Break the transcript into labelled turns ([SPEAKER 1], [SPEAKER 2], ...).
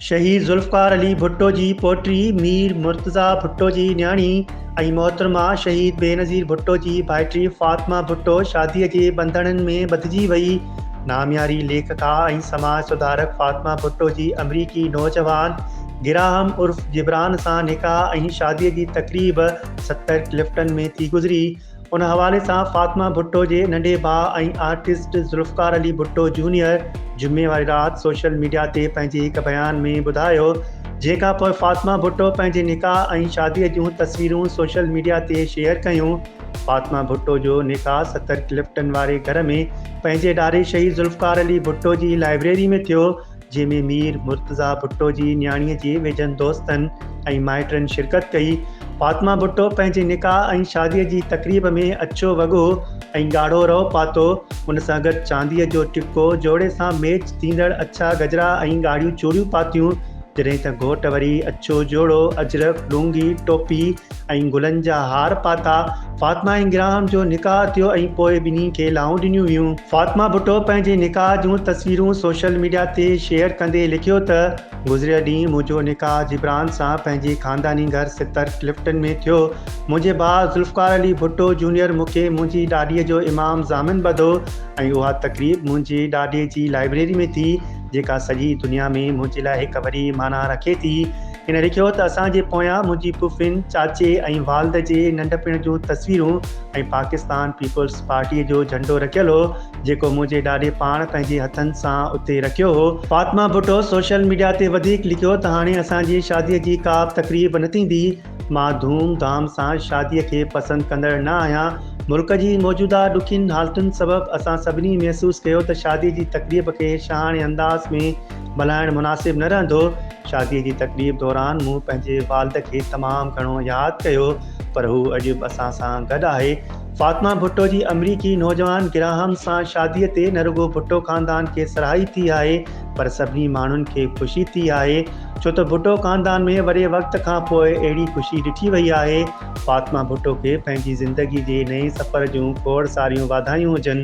[SPEAKER 1] शहीद ज़ुल्फ़िकार अली भुट्टो जी पोटी मीर मुर्तज़ा भुट्टो जी न्याणी ऐं मोहतरमा शहीद बेनज़ीर भुट्टो जी भाइटी फ़ातिमा भुट्टो शादीअ जे बंधननि में ॿधिजी वई। नामियारी लेखिका ऐं समाज सुधारक फ़ातिमा भुट्टो जी अमरीकी नौजवान गिराहम उर्फ़ जिब्रान सां निकाह ऐं शादीअ जी तक़रीब 70 क्लिफ्टन में थी गुज़री। उन हवाले सां फ़ातिमा भुट्टो जे नंढे भाउ ऐं आर्टिस्ट ज़ुल्फ़िकार अली भुट्टो जूनियर जुमे वारी राति सोशल मीडिया ते पंहिंजे हिकु बयान में ॿुधायो, जंहिंखां पोइ फ़ातिमा भुट्टो पंहिंजे निकाह ऐं शादीअ जूं तस्वीरूं सोशल मीडिया ते शेयर कयूं। फ़ातिमा भुट्टो जो निकाह 70 क्लिफ्टन वारे घर में पंहिंजे ॾाॾे शहीद ज़ुल्फ़िकार अली भुट्टो जी लाइब्रेरी में थियो, जंहिंमें मीर मुर्तज़ा भुट्टो जी न्याणीअ जे वेझनि दोस्तनि ऐं माइटनि शिरकत कई। फ़ातिमा भुट्टो पंहिंजे निकाह ऐं शादीअ जी तक़रीब में अछो वॻो ऐं ॻाढ़ो रओ पातो। उन सां गॾु चांदीअ जो टिको जोड़े सां मैच थींदड़ अछा गजरा ऐं ॻाढ़ियूं चूड़ियूं पातियूं, जॾहिं त घोट वरी अछो जोड़ो अजरक लुंगी टोपी ऐं गुलनि जा हार पाता। फ़ातिमा ऐं गिराहम जो निकाह थियो ऐं पोइ ॿिन्ही खे लाऊं ॾिनियूं वियूं। फ़ातिमा भुट्टो पंहिंजे निकाह जूं तस्वीरूं सोशल मीडिया ते शेयर कंदे लिखियो त गुज़िरियल ॾींहुं मुंहिंजो निकाह जिब्रान सां पंहिंजे ख़ानदानी घर 70 क्लिफ्टन में थियो। मुंहिंजे भाउ ज़ुल्फ़िकार अली भुट्टो जूनियर मूंखे मुंहिंजी ॾाॾीअ जो इमाम ज़ामिन ॿधो ऐं उहा तक़रीब मुंहिंजे ॾाॾे जी लाइब्रेरी में थी, जेका सॼी दुनिया में मुंहिंजे लाइ हिकु वॾी माना रखे थी। हिन लिखियो त असांजे पोयां मुंहिंजी पुफिन चाचे ऐं वालद जे नंढपिण जूं तस्वीरूं ऐं पाकिस्तान पीपल्स पार्टीअ जो झंडो रखियल हो, जेको मुंहिंजे ॾाॾे पाण पंहिंजे हथनि सां उते रखियो हो। फ़ातिमा भुट्टो सोशल मीडिया ते वधीक लिखियो त हाणे असांजी शादीअ जी का बि तक़रीब न थींदी। मां धूम धाम सां शादीअ खे पसंदि कंदड़ न आहियां। मुल्क जी मौजूदा ॾुखियुनि हालतुनि सबबि असां सभिनी महसूसु कयो त शादीअ जी तक़रीब खे शाहाणे अंदाज़ में मल्हाइणु मुनासिबु न रहंदो। शादीअ जी तक़रीब दौरान मूं पंहिंजे वालिद खे तमामु घणो यादि कयो, पर हू अॼु बि असां सां गॾु आहे। फ़ातिमा भुट्टो जी अमरीकी नौजवान गिराहम सां शादीअ ते न रुॻो भुट्टो ख़ानदान खे सराही थी आहे, पर सभिनी माण्हुनि खे ख़ुशी थी आहे, छो त भुट्टो ख़ानदान में वॾे वक़्त खां पोइ अहिड़ी ख़ुशी ॾिठी वई आहे। फ़ातिमा भुट्टो खे पंहिंजी ज़िंदगी जे नए सफ़र जूं खोड़ सारियूं वाधायूं हुजनि।